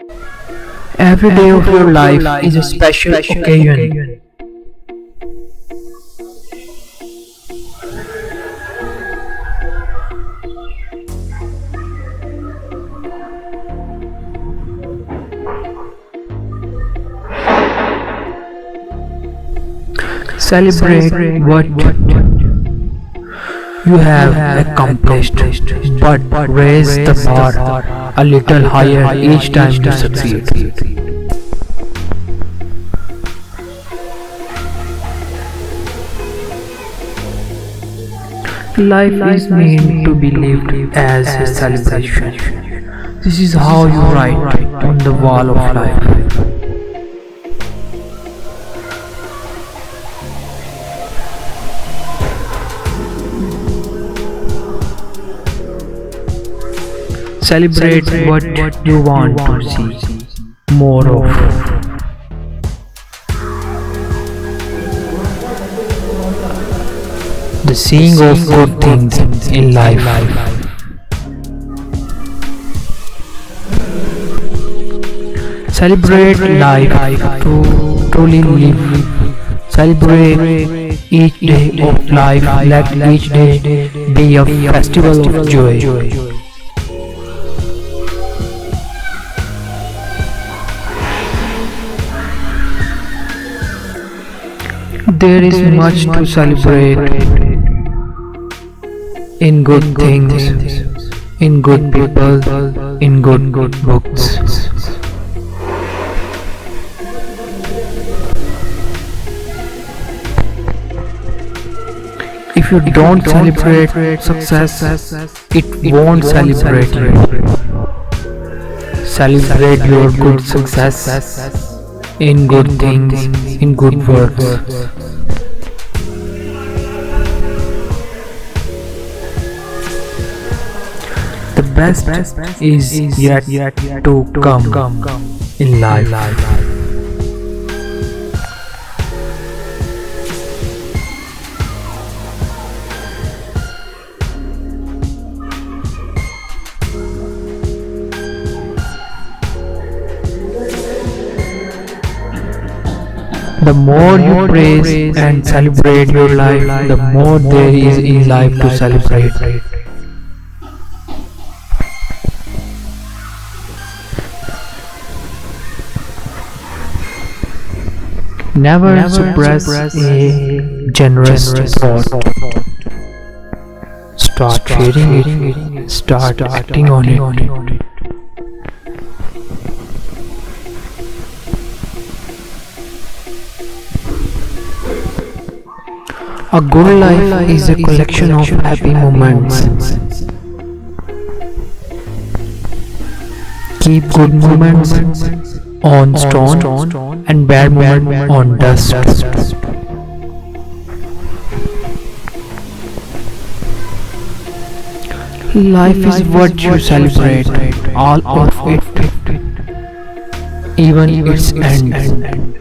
Every day of your life is a special occasion. Celebrate what you have accomplished, but raise the bar a little higher each time to succeed. Life is meant to be lived as a celebration. This is how you write on the wall of life. Celebrate what you want to see more of. The seeing of good things in life. Celebrate life to truly live. Celebrate each day of life. Let each day be a festival of joy. There is much to celebrate in good things, in good people, in good books. If you don't celebrate success, it won't celebrate you. Celebrate your good success in good things, in good works. The best is yet to come in life. The more you praise and celebrate your life, the more there is in life to celebrate. Never suppress a generous thought. Start sharing it, start acting on it. A good life is a collection of happy moments. Keep good moments on stone and bad moments on dust. Life is what you celebrate, all of it, even its end.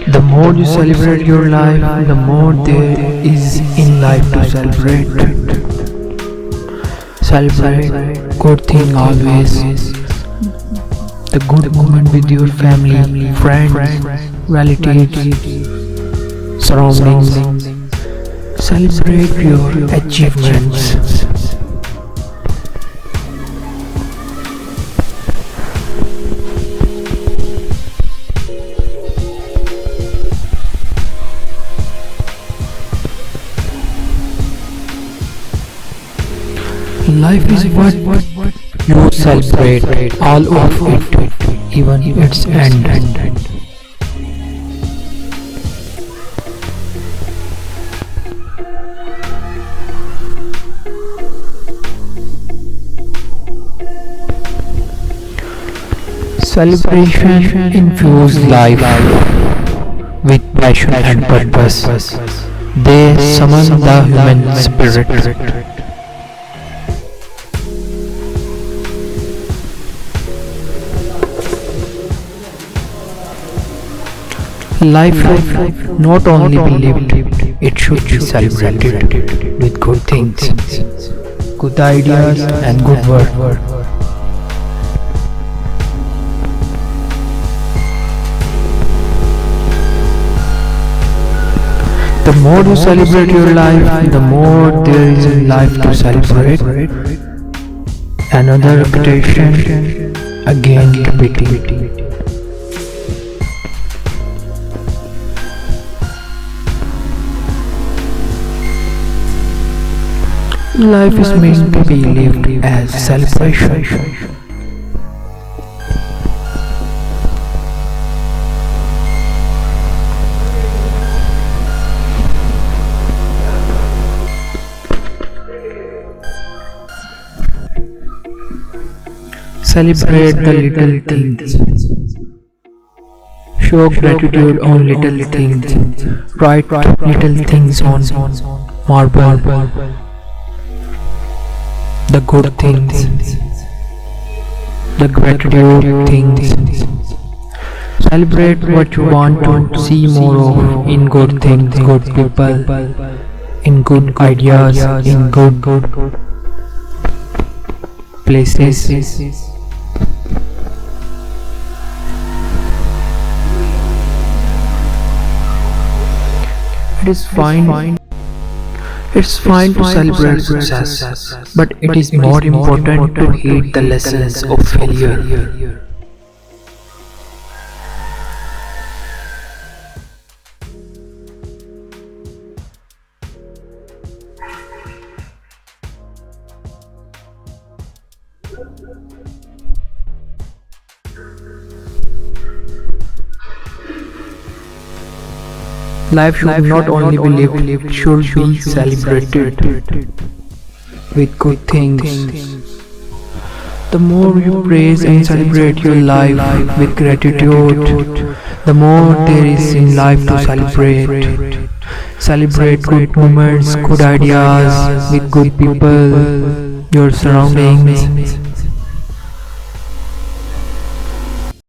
The more you celebrate your life, the more there is in life to celebrate. Celebrate good thing always. The good moment with your family, friends, relatives, surroundings. Celebrate your achievements. Life is what you celebrate, all of it, even its end. Celebration infuse life with passion and purpose. They summon the human spirit. Life should not only be lived, it should be celebrated with good things, good ideas, and good work. The more you celebrate your life, the more there is in life to celebrate. Another repetition, again repeating. Life is meant to be lived as celebration. Celebrate the little things. Show gratitude on little things. Write little things on marble. The good things. The gratitude things. Celebrate what you want to see more of in good things, good people, in good ideas, in good places. It's fine to celebrate success, but it is more important to heed the lessons of failure. Life should not only be lived, it should be celebrated with good things. The more you praise and celebrate your life with gratitude, the more there is in life to celebrate. Celebrate good moments, good ideas with good people, your surroundings.